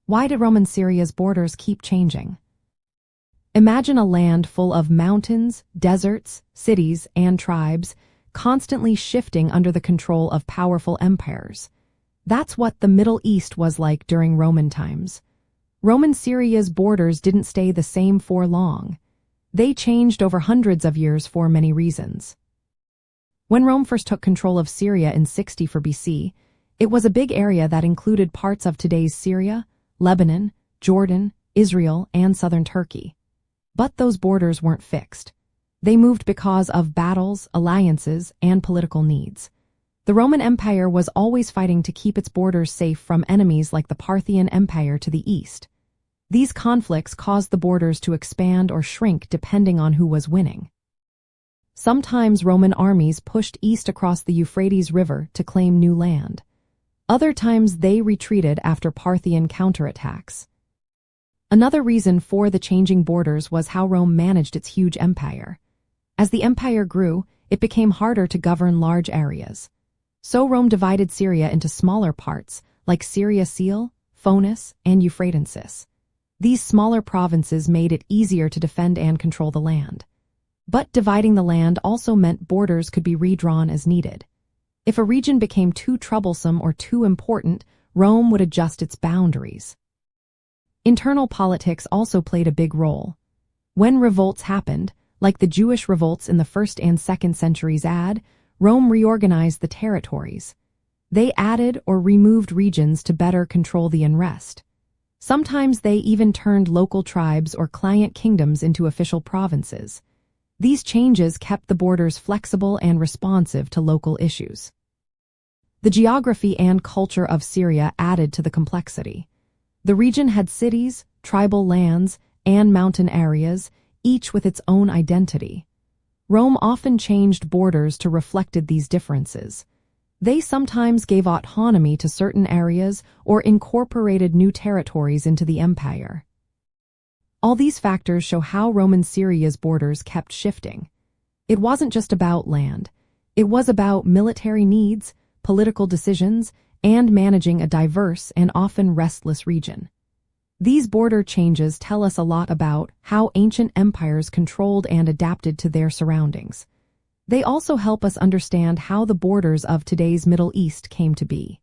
Why did Roman Syria's borders keep changing? Imagine a land full of mountains, deserts, cities, and tribes, constantly shifting under the control of powerful empires. That's what the Middle East was like during Roman times. Roman Syria's borders didn't stay the same for long. They changed over hundreds of years for many reasons. When Rome first took control of Syria in 64 BC, it was a big area that included parts of today's Syria, Lebanon, Jordan, Israel, and southern Turkey. But those borders weren't fixed. They moved because of battles, alliances, and political needs. The Roman Empire was always fighting to keep its borders safe from enemies like the Parthian Empire to the east. These conflicts caused the borders to expand or shrink depending on who was winning. Sometimes Roman armies pushed east across the Euphrates River to claim new land. Other times they retreated after Parthian counterattacks. Another reason for the changing borders was how Rome managed its huge empire. As the empire grew, it became harder to govern large areas. So Rome divided Syria into smaller parts, like Syria Seal, Phonis, and Euphratensis. These smaller provinces made it easier to defend and control the land. But dividing the land also meant borders could be redrawn as needed. If a region became too troublesome or too important, Rome would adjust its boundaries. Internal politics also played a big role. When revolts happened, like the Jewish revolts in the 1st and 2nd centuries AD, Rome reorganized the territories. They added or removed regions to better control the unrest. Sometimes they even turned local tribes or client kingdoms into official provinces. These changes kept the borders flexible and responsive to local issues. The geography and culture of Syria added to the complexity. The region had cities, tribal lands, and mountain areas, each with its own identity. Rome often changed borders to reflect these differences. They sometimes gave autonomy to certain areas or incorporated new territories into the empire. All these factors show how Roman Syria's borders kept shifting. It wasn't just about land. It was about military needs, political decisions, and managing a diverse and often restless region. These border changes tell us a lot about how ancient empires controlled and adapted to their surroundings. They also help us understand how the borders of today's Middle East came to be.